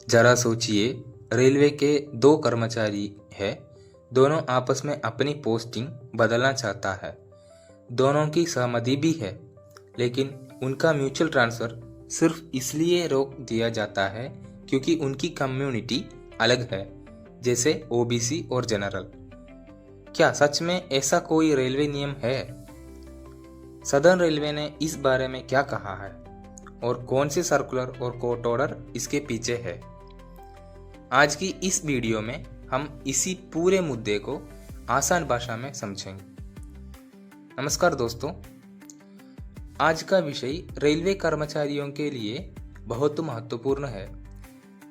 जरा सोचिए, रेलवे के दो कर्मचारी हैं, दोनों आपस में अपनी पोस्टिंग बदलना चाहता है। दोनों की सहमति भी है, लेकिन उनका म्यूचुअल ट्रांसफ़र सिर्फ इसलिए रोक दिया जाता है क्योंकि उनकी कम्युनिटी अलग है, जैसे ओबीसी और जनरल। क्या सच में ऐसा कोई रेलवे नियम है? सदर्न रेलवे ने इस बारे में क्या कहा है और कौन से सर्कुलर और कोर्ट ऑर्डर इसके पीछे है? आज की इस वीडियो में हम इसी पूरे मुद्दे को आसान भाषा में समझेंगे। नमस्कार दोस्तों, आज का विषय रेलवे कर्मचारियों के लिए बहुत महत्वपूर्ण है,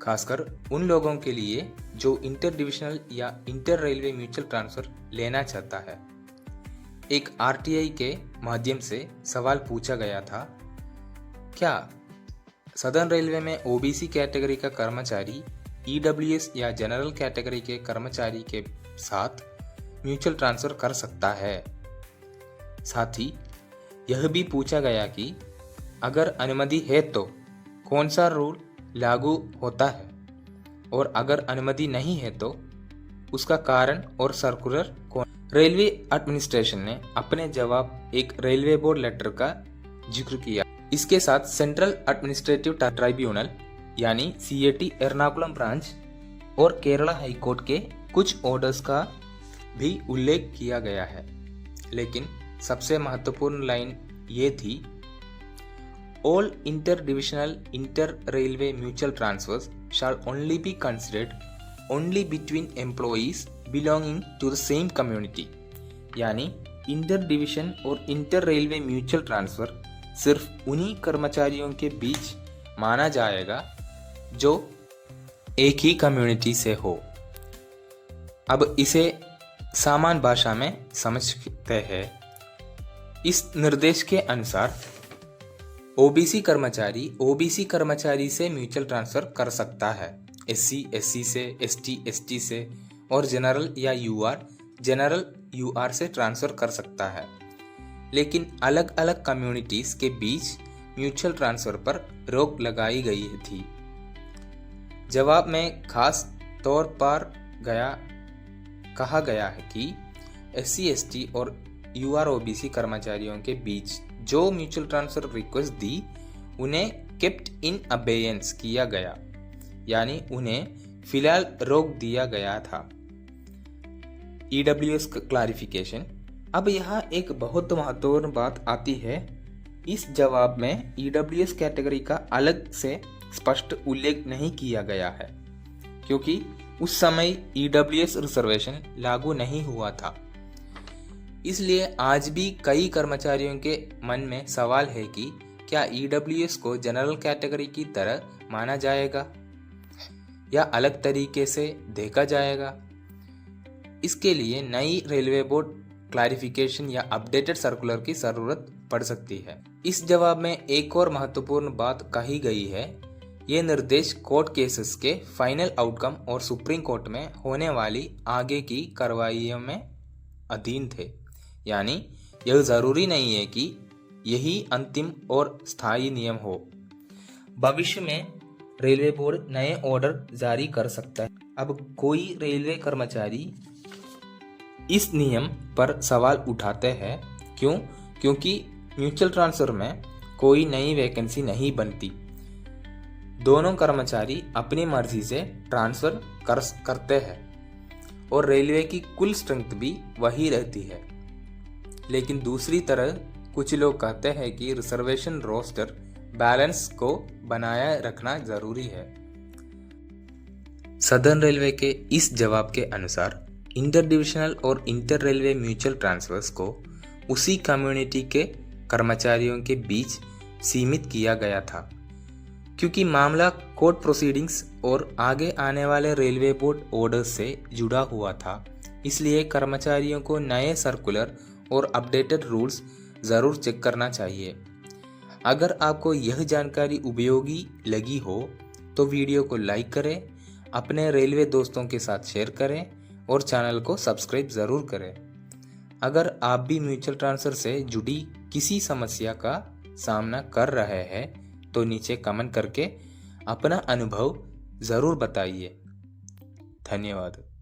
खासकर उन लोगों के लिए जो इंटर डिविजनल या इंटर रेलवे म्यूचुअल ट्रांसफर लेना चाहता है। एक आरटीआई के माध्यम से सवाल पूछा गया था, क्या सदर्न रेलवे में ओबीसी कैटेगरी का कर्मचारी ईडब्ल्यूएस या जनरल कैटेगरी के कर्मचारी के साथ म्यूचुअल ट्रांसफर कर सकता है? साथ ही यह भी पूछा गया कि अगर अनुमति है तो कौन सा रूल लागू होता है और अगर अनुमति नहीं है तो उसका कारण और सर्कुलर कौन? रेलवे एडमिनिस्ट्रेशन ने अपने जवाब एक रेलवे बोर्ड लेटर का जिक्र किया। इसके साथ सेंट्रल एडमिनिस्ट्रेटिव ट्राइब्यूनल यानी सीएटी एर्नाकुलम ब्रांच और केरला हाईकोर्ट के कुछ ऑर्डर्स का भी उल्लेख किया गया है, लेकिन सबसे महत्वपूर्ण लाइन ये थी, all inter divisional inter railway mutual transfers shall only be considered only between employees belonging to the same community। यानी इंटर डिविजन और इंटर रेलवे म्यूचुअल ट्रांसफर सिर्फ उन्हीं कर्मचारियों के बीच माना जाएगा जो एक ही कम्युनिटी से हो। अब इसे सामान्य भाषा में समझते हैं। इस निर्देश के अनुसार ओबीसी कर्मचारी से म्यूचुअल ट्रांसफर कर सकता है, एससी एससी से, एसटी एसटी से और जनरल या जनरल यूआर से ट्रांसफर कर सकता है, लेकिन अलग अलग कम्युनिटीज के बीच म्यूचुअल ट्रांसफर पर रोक लगाई गई थी। जवाब में खास तौर पर कहा गया है कि एससी एसटी और यूआर ओबीसी कर्मचारियों के बीच जो म्यूचुअल ट्रांसफर रिक्वेस्ट दी उन्हें केप्ट इन अबेयंस किया गया, यानी उन्हें फिलहाल रोक दिया गया था। EWS clarification. अब यहाँ एक बहुत महत्वपूर्ण बात आती है। इस जवाब में ईडब्ल्यूएस कैटेगरी का अलग से स्पष्ट उल्लेख नहीं किया गया है, क्योंकि उस समय ईडब्ल्यूएस रिजर्वेशन लागू नहीं हुआ था। इसलिए आज भी कई कर्मचारियों के मन में सवाल है कि क्या ईडब्ल्यूएस को जनरल कैटेगरी की तरह माना जाएगा या अलग तरीके से देखा जाएगा। इसके लिए नई रेलवे बोर्ड क्लैरिफिकेशन या अपडेटेड सर्कुलर की जरूरत पड़ सकती है। इस जवाब में एक और महत्वपूर्ण बात कही गई है, ये निर्देश कोर्ट केसेस के फाइनल आउटकम और सुप्रीम कोर्ट में होने वाली आगे की कार्रवाइयों में अधीन थे, यानी यह जरूरी नहीं है कि यही अंतिम और स्थायी नियम हो। भविष्य में रेलवे बोर्ड नए ऑर्डर जारी कर सकता है। अब कोई रेलवे कर्मचारी इस नियम पर सवाल उठाते हैं, क्योंकि म्यूचुअल ट्रांसफर में कोई नई वैकेंसी नहीं बनती। दोनों कर्मचारी अपनी मर्जी से ट्रांसफर करते हैं और रेलवे की कुल स्ट्रेंथ भी वही रहती है। लेकिन दूसरी तरफ कुछ लोग कहते हैं कि रिजर्वेशन रोस्टर बैलेंस को बनाए रखना जरूरी है। सदर्न रेलवे के इस जवाब के अनुसार इंटर डिविजनल और इंटर रेलवे म्यूचुअल ट्रांसफर्स को उसी कम्युनिटी के कर्मचारियों के बीच सीमित किया गया था, क्योंकि मामला कोर्ट प्रोसीडिंग्स और आगे आने वाले रेलवे बोर्ड ऑर्डर्स से जुड़ा हुआ था। इसलिए कर्मचारियों को नए सर्कुलर और अपडेटेड रूल्स ज़रूर चेक करना चाहिए। अगर आपको यह जानकारी उपयोगी लगी हो तो वीडियो को लाइक करें, अपने रेलवे दोस्तों के साथ शेयर करें और चैनल को सब्सक्राइब ज़रूर करें। अगर आप भी म्यूचुअल ट्रांसफ़र से जुड़ी किसी समस्या का सामना कर रहे हैं तो नीचे कमेंट करके अपना अनुभव ज़रूर बताइए। धन्यवाद।